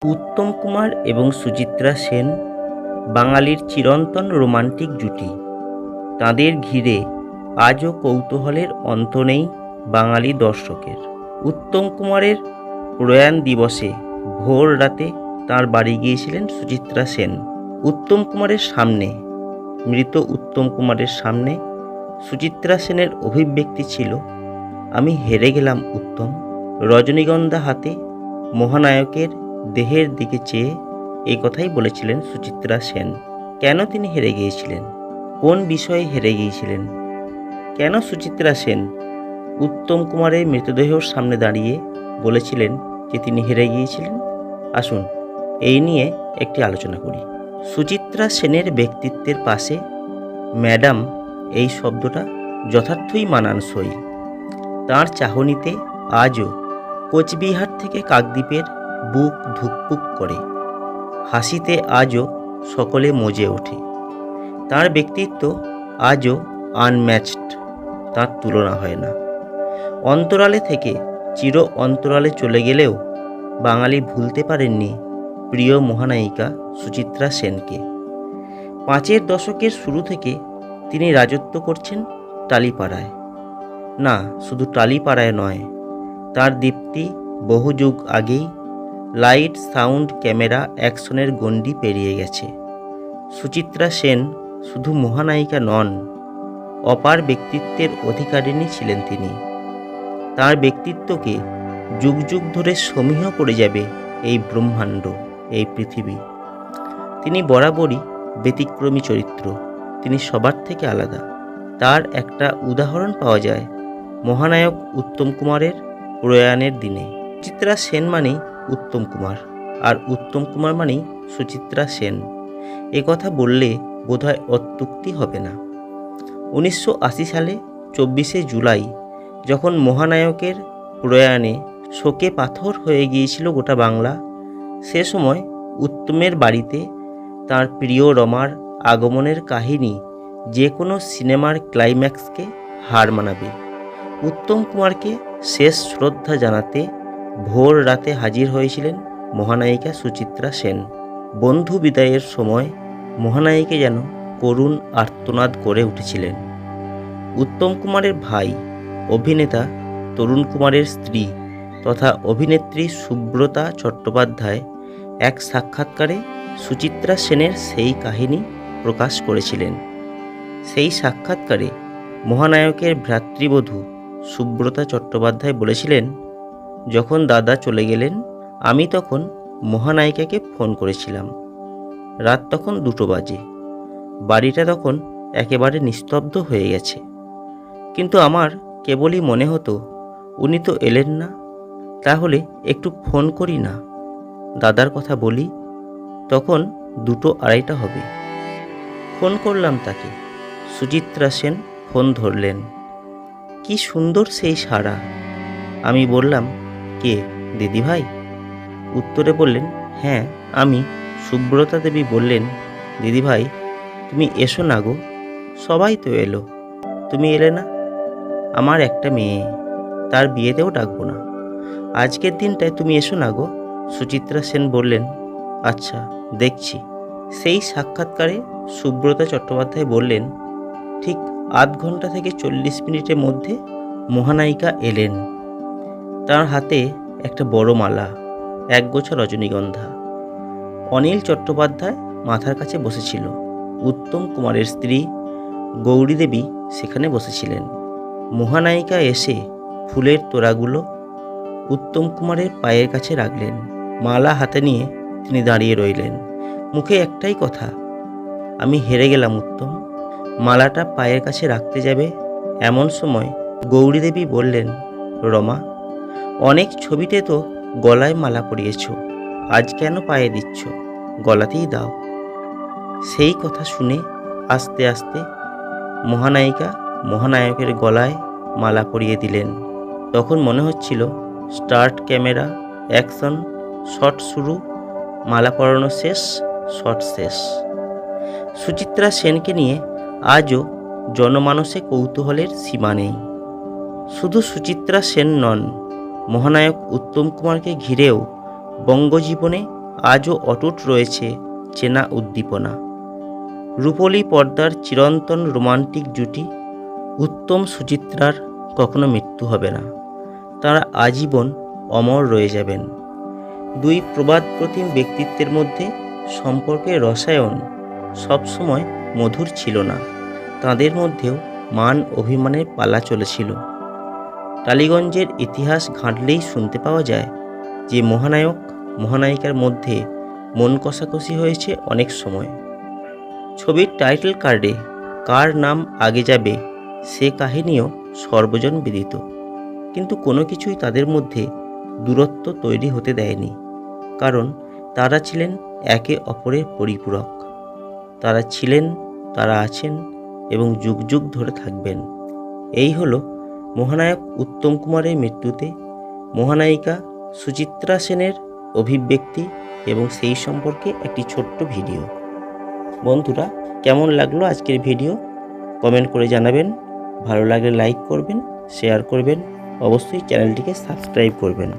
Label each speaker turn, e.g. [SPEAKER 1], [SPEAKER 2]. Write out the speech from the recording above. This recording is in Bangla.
[SPEAKER 1] উত্তম কুমার এবং সুচিত্রা সেন বাঙালির চিরন্তন রোমান্টিক জুটি। তাঁদের ঘিরে আজও কৌতূহলের অন্ত নেই বাঙালি দর্শকের। উত্তম কুমারের প্রয়াণ দিবসে ভোর রাতে তাঁর বাড়ি গিয়েছিলেন সুচিত্রা সেন। উত্তম কুমারের সামনে, মৃত উত্তম কুমারের সামনে সুচিত্রা সেনের অভিব্যক্তি ছিল, আমি হেরে গেলাম উত্তম। রজনীগন্ধা হাতে মহানায়কের দেহের দিকে চেয়ে এই কথাই বলেছিলেন সুচিত্রা সেন। কেন তিনি হেরে গিয়েছিলেন? কোন বিষয়ে হেরে গিয়েছিলেন? কেন সুচিত্রা সেন উত্তম কুমারের মৃতদেহের সামনে দাঁড়িয়ে বলেছিলেন যে তিনি হেরে গিয়েছিলেন? আসুন এই নিয়ে একটি আলোচনা করি। সুচিত্রা সেনের ব্যক্তিত্বের পাশে ম্যাডাম এই শব্দটা যথার্থই মানানসই। তাঁর চাহনিতে আজও কোচবিহার থেকে কাকদ্বীপের বুক ধুকপুক করে, হাসিতে আজও সকলে মজে ওঠে। তাঁর ব্যক্তিত্ব আজও আনম্যাচড, তাঁর তুলনা হয় না। অন্তরালে থেকে চির অন্তরালে চলে গেলেও বাঙালি ভুলতে পারেননি প্রিয় মহানায়িকা সুচিত্রা সেনকে। ৫-এর দশকের শুরু থেকে তিনি রাজত্ব করছেন টালিপাড়ায়। না, শুধু টালিপাড়ায় নয়, তার দীপ্তি বহু যুগ আগেই লাইট, সাউন্ড, ক্যামেরা, অ্যাকশনের গণ্ডি পেরিয়ে গেছে। সুচিত্রা সেন শুধু মহানায়িকা নন, অপার ব্যক্তিত্বের অধিকারিণী ছিলেন তিনি। তার ব্যক্তিত্বকে যুগ যুগ ধরে সমীহ করে যাবে এই ব্রহ্মাণ্ড, এই পৃথিবী। তিনি বরাবরই ব্যতিক্রমী চরিত্র, তিনি সবার থেকে আলাদা। তার একটা উদাহরণ পাওয়া যায় মহানায়ক উত্তম কুমারের প্রয়াণের দিনে। সুচিত্রা সেন মানেই উত্তম কুমার, আর উত্তম কুমার মানেই সুচিত্রা সেন। এ কথা বললে বোধহয় অত্যুক্তি হবে না। 1980 সালে 24শে জুলাই যখন মহানায়কের প্রয়াণে শোকে পাথর হয়ে গিয়েছিল গোটা বাংলা, সে সময় উত্তমের বাড়িতে তার প্রিয় রমার আগমনের কাহিনী যে কোনো সিনেমার ক্লাইম্যাক্সকে হার মানাবে। উত্তম কুমারকে শেষ শ্রদ্ধা জানাতে ভোর রাতে হাজির হয়েছিলেন মহানায়িকা সুচিত্রা সেন। বন্ধু বিদায়ের সময় মহানায়িকা যেন করুণ আর্তনাদ করে উঠেছিলেন। উত্তম কুমারের ভাই, অভিনেতা তরুণ কুমারের স্ত্রী তথা অভিনেত্রী সুব্রতা চট্টোপাধ্যায় এক সাক্ষাৎকারে সুচিত্রা সেনের সেই কাহিনী প্রকাশ করেছিলেন। সেই সাক্ষাৎকারে মহানায়কের ভ্রাতৃবধূ সুব্রতা চট্টোপাধ্যায় বলেছিলেন, যখন দাদা চলে গেলেন আমি তখন মহানায়িকাকে ফোন করেছিলাম। রাত তখন 2টো বাজে। বাড়িটা তখন একেবারে নিস্তব্ধ হয়ে গেছে, কিন্তু আমার কেবলই মনে হতো উনি তো এলেন না, তাহলে একটু ফোন করি না, দাদার কথা বলি। তখন 2-2:30 হবে। ফোন করলাম তাকে। সুচিত্রা সেন ফোন ধরলেন। কি সুন্দর সেই সাড়া। আমি বললাম, কে দিদিভাই? উত্তরে বললেন, হ্যাঁ আমি। সুব্রতা দেবী বললেন, দিদিভাই তুমি এসো না গো, সবাই তো এলো, তুমি এলে না। আমার একটা মেয়ে, তার বিয়েতেও ডাকবো না, আজকের দিনটায় তুমি এসো না গো। সুচিত্রা সেন বললেন, আচ্ছা দেখছি। সেই সাক্ষাৎকারে সুব্রতা চট্টোপাধ্যায় বললেন, ঠিক আধ ঘন্টা থেকে 40 মিনিটের মধ্যে মহানায়িকা এলেন। তার হাতে একটা বড় মালা, একগোছা রজনীগন্ধা। অনিল চট্টোপাধ্যায় মাথার কাছে বসেছিল। উত্তম কুমারের স্ত্রী গৌরী দেবী সেখানে বসেছিলেন। মহানায়িকা এসে ফুলের তোড়াগুলো উত্তম কুমারের পায়ের কাছে রাখলেন। মালা হাতে নিয়ে তিনি দাঁড়িয়ে রইলেন। মুখে একটাই কথা, আমি হেরে গেলাম উত্তম। মালাটা পায়ের কাছে রাখতে যাবে এমন সময় গৌরী দেবী বললেন, রমা, অনেক ছবিতে তো গলায় মালা পরিয়েছ, আজ কেন পায়ে দিচ্ছ? গলাতেই দাও। সেই কথা শুনে আস্তে আস্তে মহানায়িকা মহানায়কের গলায় মালা পরিয়ে দিলেন। তখন মনে হচ্ছিল স্টার্ট, ক্যামেরা, অ্যাকশন, শট শুরু, মালা পরানো শেষ, শট শেষ। সুচিত্রা সেনকে নিয়ে আজও জনমানসে কৌতূহলের সীমা নেই। শুধু সুচিত্রা সেন নন, মহানায়ক উত্তম কুমারকে ঘিরেও বঙ্গজীবনে আজও অটুট রয়েছে চেনা উদ্দীপনা। রূপলী পর্দার চিরন্তন রোমান্টিক জুটি উত্তম সুচিত্রার কখনো মৃত্যু হবে না। তারা আজীবন অমর রয়ে যাবেন। দুই প্রবাদপ্রতিম ব্যক্তিত্বের মধ্যে সম্পর্কের রসায়ন সবসময় মধুর ছিল না। তাদের মধ্যেও মান অভিমানের পালা চলেছিল। টালিগঞ্জের ইতিহাস ঘাঁটলেই শুনতে পাওয়া যায় যে মহানায়ক মহানায়িকার মধ্যে মন কষাকষি হয়েছে অনেক সময়। ছবির টাইটেল কার্ডে কার নাম আগে যাবে সে কাহিনীও সর্বজন বিদিত, কিন্তু কোনো কিছুই তাদের মধ্যে দূরত্ব তৈরি হতে দেয়নি, কারণ তারা ছিলেন একে অপরের পরিপূরক। তারা ছিলেন, তারা আছেন এবং যুগ যুগ ধরে থাকবেন। এই হলো মহানায়ক উত্তম কুমারের মৃত্যুতে মহানায়িকা সুচিত্রা সেনের অভিব্যক্তি এবং সেই সম্পর্কে একটি ছোট্ট ভিডিও। বন্ধুরা, কেমন লাগলো আজকের ভিডিও কমেন্ট করে জানাবেন। ভালো লাগলে লাইক করবেন, শেয়ার করবেন, অবশ্যই চ্যানেলটিকে সাবস্ক্রাইব করবেন।